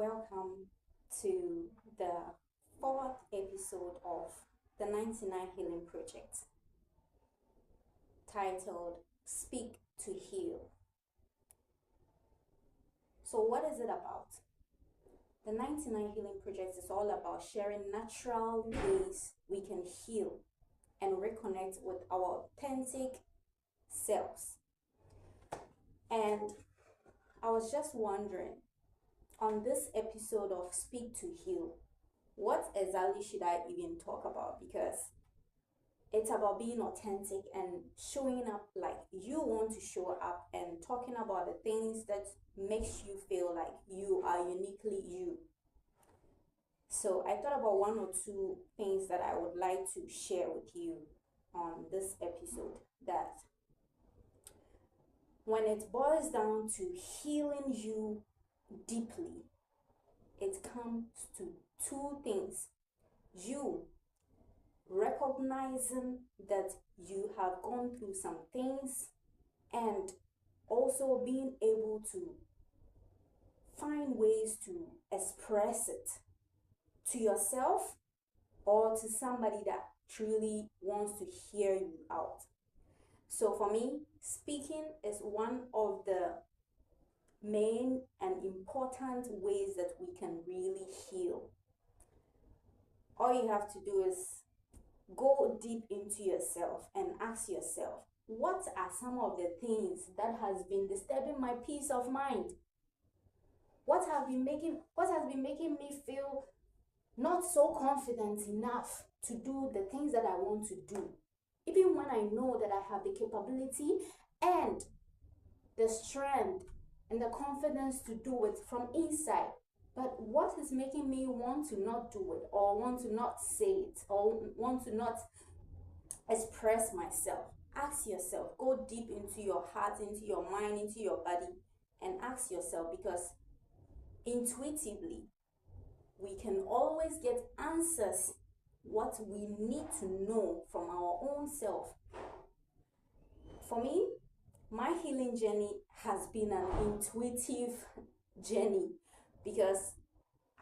welcome to the fourth episode of the 99 Healing Project, titled Speak to Heal. So what is it about? The 99 Healing Project is all about sharing natural ways we can heal and reconnect with our authentic selves. And I was just wondering, on this episode of Speak to Heal, what exactly should I even talk about? Because it's about being authentic and showing up like you want to show up, and talking about the things that makes you feel like you are uniquely you. So I thought about one or two things that I would like to share with you on this episode, that when it boils down to healing you deeply, it comes to two things: you recognizing that you have gone through some things, and also being able to find ways to express it to yourself or to somebody that truly wants to hear you out. So for me, speaking is one of the main and important ways that we can really heal. All you have to do is go deep into yourself and ask yourself, what are some of the things that has been disturbing my peace of mind? What has been making me feel not so confident enough to do the things that I want to do, even when I know that I have the capability and the strength and the confidence to do it from inside? But what is making me want to not do it, or want to not say it, or want to not express myself? Ask yourself, go deep into your heart, into your mind, into your body, and ask yourself, because intuitively we can always get answers what we need to know from our own self. For me, my healing journey has been an intuitive journey, because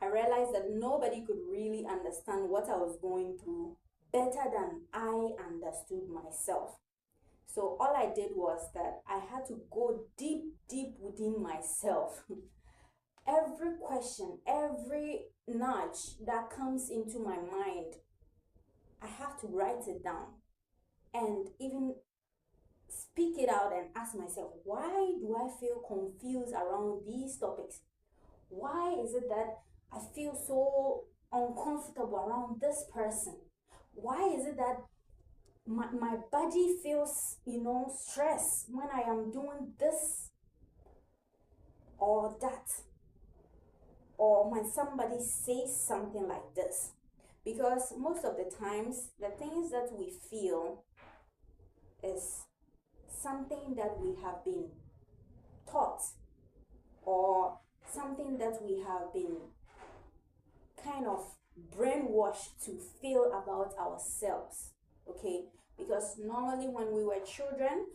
I realized that nobody could really understand what I was going through better than I understood myself. So all I did was that I had to go deep within myself. Every question, every nudge that comes into my mind, I have to write it down and even speak it out and ask myself, why do I feel confused around these topics? Why is it that I feel so uncomfortable around this person? Why is it that my body feels, stress when I am doing this or that? Or when somebody says something like this? Because most of the times, the things that we feel is something that we have been taught, or something that we have been kind of brainwashed to feel about ourselves, okay? Because normally when we were children,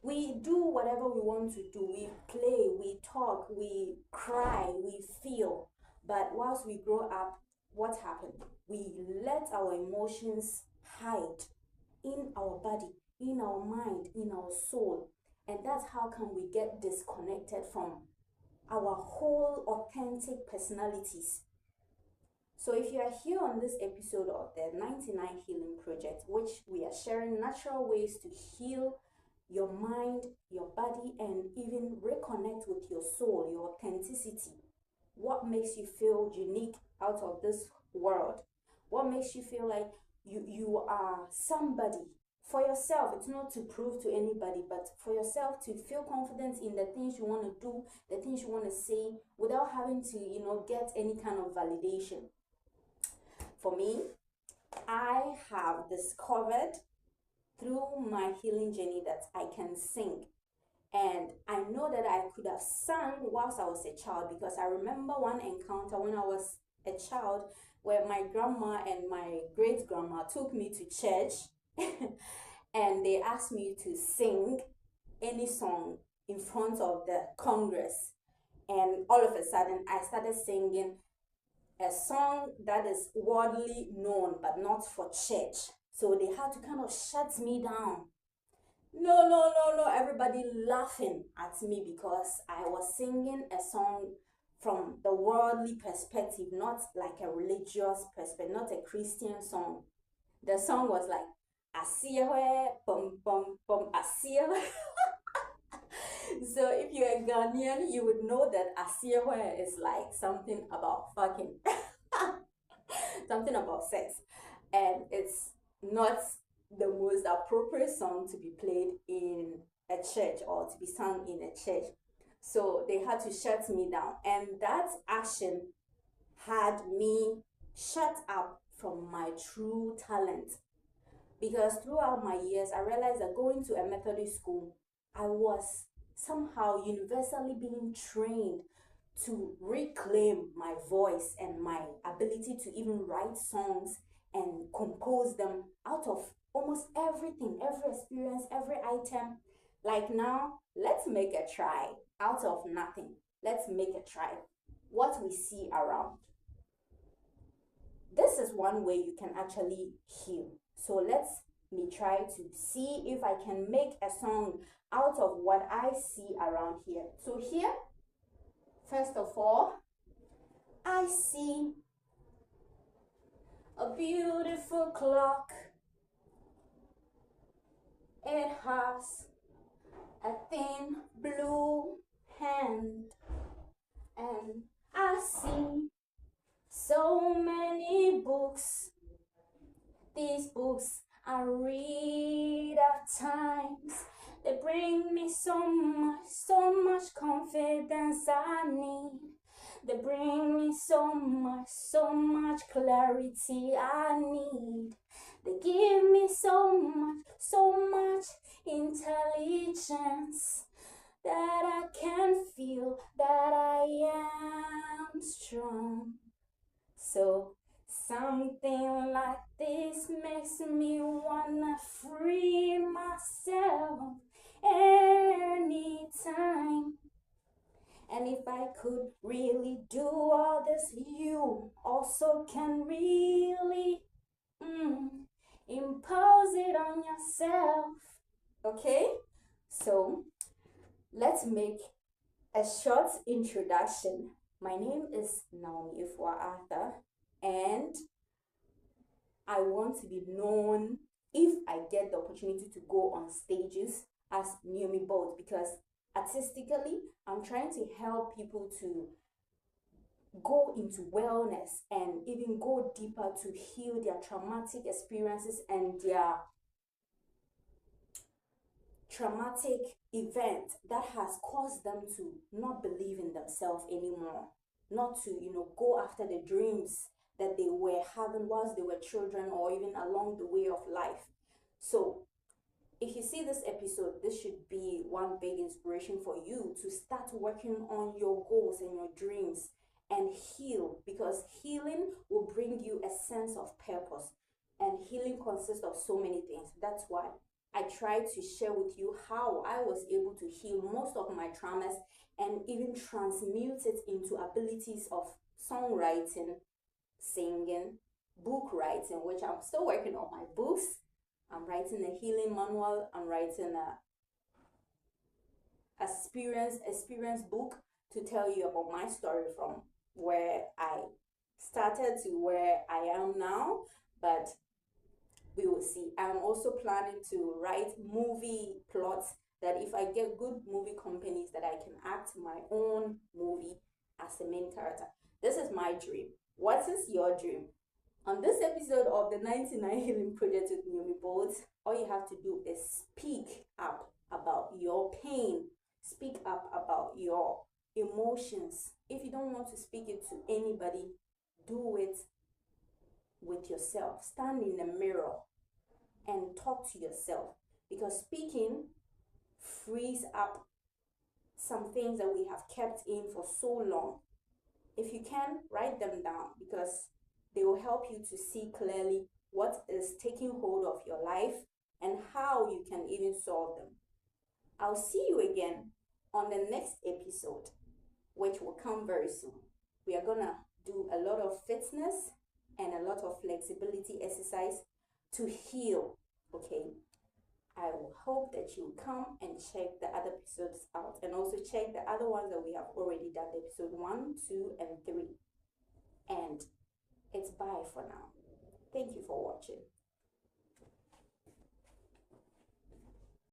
we do whatever we want to do. We play, we talk, we cry, we feel. But whilst we grow up, what happened? We let our emotions hide in our body, in our mind, in our soul. And that's how come we get disconnected from our whole authentic personalities. So if you are here on this episode of the 99 Healing Project, which we are sharing natural ways to heal your mind, your body, and even reconnect with your soul, your authenticity. What makes you feel unique out of this world? What makes you feel like you are somebody for yourself? It's not to prove to anybody, but for yourself to feel confident in the things you want to do, the things you want to say, without having to, get any kind of validation. For me, I have discovered through my healing journey that I can sing. And I know that I could have sung whilst I was a child, because I remember one encounter when I was a child where my grandma and my great grandma took me to church and they asked me to sing any song in front of the congress. And all of a sudden, I started singing a song that is widely known but not for church. So they had to kind of shut me down. No, no, no, no. Everybody laughing at me because I was singing a song from the worldly perspective, not like a religious perspective, not a Christian song. The song was like, Asiewe, bum, bum, bum, Asiewe. So if you're a Ghanaian, you would know that Asiewe is like something about fucking, something about sex. And it's not the most appropriate song to be played in a church or to be sung in a church. So they had to shut me down. And that action had me shut up from my true talent. Because throughout my years, I realized that going to a Methodist school, I was somehow universally being trained to reclaim my voice and my ability to even write songs and compose them out of almost everything, every experience, every item. Like now, let's make a try out of nothing. Let's make a try. What we see around. This is one way you can actually heal. So let's me try to see if I can make a song out of what I see around here. So here, first of all, I see a beautiful clock. It has a thin blue hand, and I see so many books. These books I read at times. They bring me so much confidence I need. They bring me so much clarity I need. They give me so much intelligence that I can feel that I am strong. So something like this makes me wanna free myself anytime. And if I could really do all this, you also can really impose it on yourself. Okay? So let's make a short introduction. My name is Naomi Ifwa Arthur, and I want to be known, if I get the opportunity to go on stages, as Naomi Bolt, because artistically, I'm trying to help people to go into wellness and even go deeper to heal their traumatic experiences and their traumatic event that has caused them to not believe in themselves anymore, not to, go after the dreams that they were having whilst they were children or even along the way of life. So if you see this episode, this should be one big inspiration for you to start working on your goals and your dreams and heal, because healing will bring you a sense of purpose, and healing consists of so many things. That's why I try to share with you how I was able to heal most of my traumas and even transmute it into abilities of songwriting, singing, book writing, which I'm still working on my books. I'm writing a healing manual. I'm writing a experience book to tell you about my story from where I started to where I am now. But we will see. I'm also planning to write movie plots that if I get good movie companies, that I can act my own movie as a main character. This is my dream. What is your dream? On this episode of the 99 Healing Project with Naomi Bolt, all you have to do is speak up about your pain. Speak up about your emotions. If you don't want to speak it to anybody, do it with yourself. Stand in the mirror and talk to yourself, because speaking frees up some things that we have kept in for so long. If you can, write them down, because they will help you to see clearly what is taking hold of your life and how you can even solve them. I'll see you again on the next episode. which will come very soon. We are gonna do a lot of fitness and a lot of flexibility exercise to heal. Okay, I will hope that you come and check the other episodes out, and also check the other ones that we have already done, episode 1, 2, and 3. And it's bye for now. Thank you for watching.